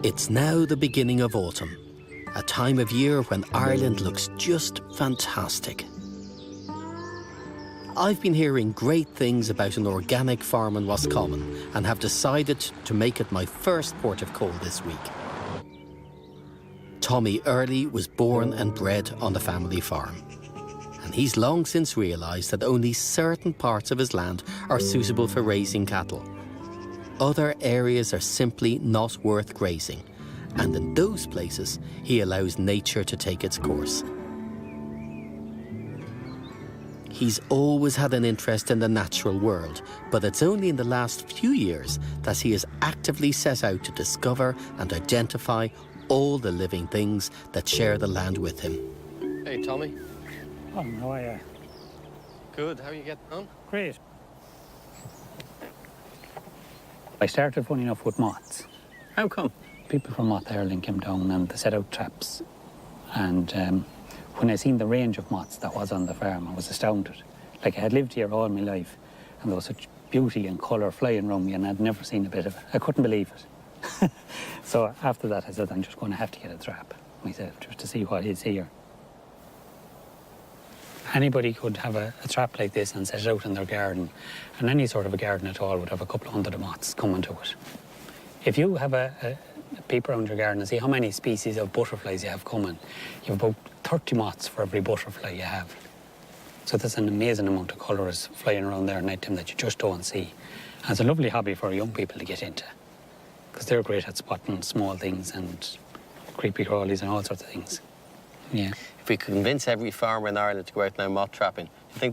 It's now the beginning of autumn, a time of year when Ireland looks just fantastic. I've been hearing great things about an organic farm in Roscommon and have decided to make it my first port of call this week. Tommy Early was born and bred on the family farm, and he's long since realised that only certain parts of his land are suitable for raising cattle. Other areas are simply not worth grazing, and in those places he allows nature to take its course. He's always had an interest in the natural world, but it's only in the last few years that he has actively set out to discover and identify all the living things that share the land with him. Hey, Tommy. Oh, how are you? Good. How are you getting on? Great. I started, funny enough, with moths. How come? People from Moth Ireland came down and they set out traps. And when I seen the range of moths that was on the farm, I was astounded. Like, I had lived here all my life, and there was such beauty and colour flying around me, and I'd never seen a bit of it. I couldn't believe it. So after that, I said, I'm just going to have to get a trap myself, just to see what is here. Anybody could have a trap like this and set it out in their garden, and any sort of a garden at all would have a couple of hundred moths coming to it. If you have a peep around your garden and see how many species of butterflies you have coming, you have about 30 moths for every butterfly you have. So that's an amazing amount of colours flying around there at night time that you just don't see. And it's a lovely hobby for young people to get into, because they're great at spotting small things and creepy crawlies and all sorts of things. Yeah. If we convince every farmer in Ireland to go out now moth trapping, do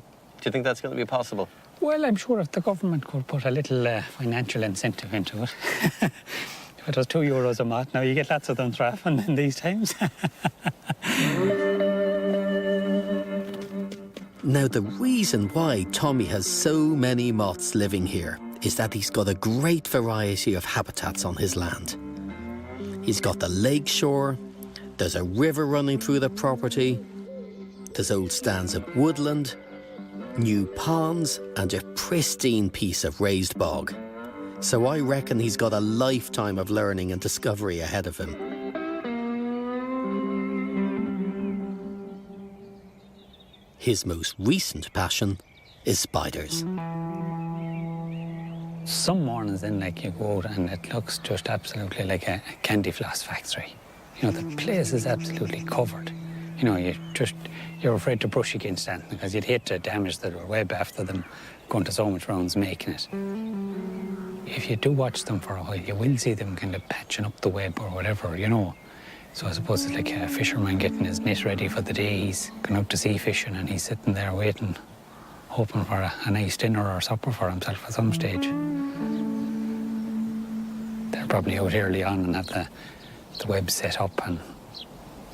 you think that's going to be possible? Well, I'm sure if the government could put a little financial incentive into it. If it was €2 a moth, now you get lots of them trapping in these times. Now, the reason why Tommy has so many moths living here is that he's got a great variety of habitats on his land. He's got the lakeshore, there's a river running through the property, there's old stands of woodland, new ponds, and a pristine piece of raised bog. So I reckon he's got a lifetime of learning and discovery ahead of him. His most recent passion is spiders. Some mornings then, like, you go out and it looks just absolutely like a candy floss factory. You know, the place is absolutely covered. You know, you're afraid to brush against that because you'd hate to damage the web after them going to so much rounds making it. If you do watch them for a while, you will see them kind of patching up the web or whatever, you know. So I suppose it's like a fisherman getting his net ready for the day. He's gone out to sea fishing and he's sitting there waiting, hoping for a nice dinner or supper for himself at some stage. They're probably out early on and have the web set up and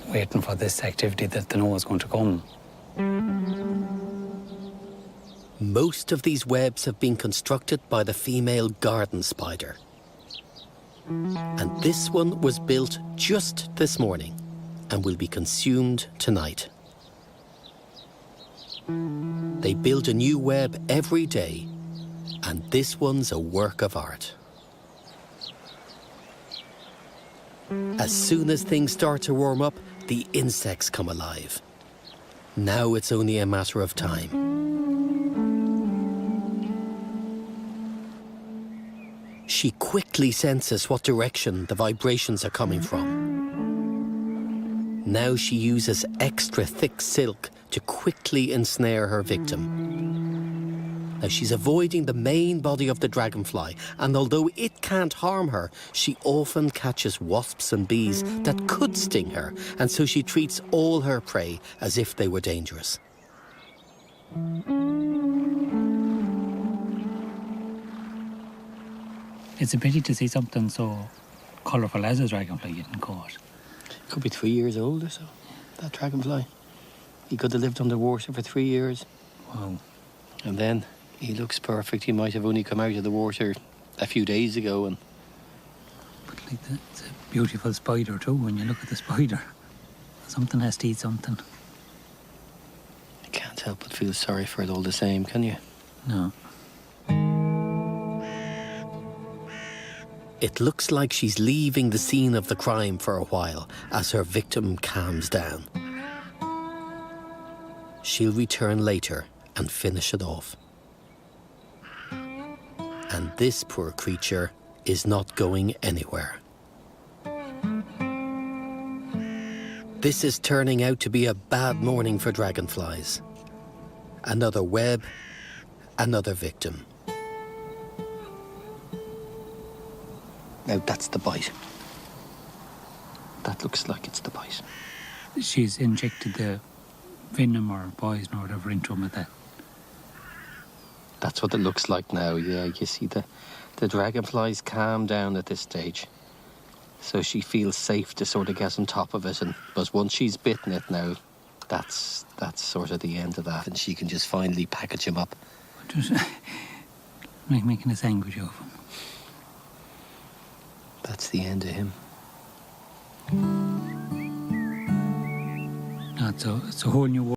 waiting for this activity that they know is going to come. Most of these webs have been constructed by the female garden spider. And this one was built just this morning and will be consumed tonight. They build a new web every day, and this one's a work of art. As soon as things start to warm up, the insects come alive. Now it's only a matter of time. She quickly senses what direction the vibrations are coming from. Now she uses extra thick silk to quickly ensnare her victim. Now she's avoiding the main body of the dragonfly, and although it can't harm her, she often catches wasps and bees that could sting her, and so she treats all her prey as if they were dangerous. It's a pity to see something so colourful as a dragonfly getting caught. It could be 3 years old or so, that dragonfly. He could have lived underwater for 3 years. Wow. And then he looks perfect. He might have only come out of the water a few days ago. And But like that, it's a beautiful spider too, when you look at the spider. Something has to eat something. I can't help but feel sorry for it all the same, can you? No. It looks like she's leaving the scene of the crime for a while as her victim calms down. She'll return later and finish it off. And this poor creature is not going anywhere. This is turning out to be a bad morning for dragonflies. Another web, another victim. Now that's the bite. That looks like it's the bite. She's injected the venom or poison or whatever into him with that. That's what it looks like now, yeah. You see the dragonflies calm down at this stage. So she feels safe to sort of get on top of it. But once she's bitten it now, that's sort of the end of that. And she can just finally package him up. Just making a sandwich of him. That's the end of him. No, it's a whole new world.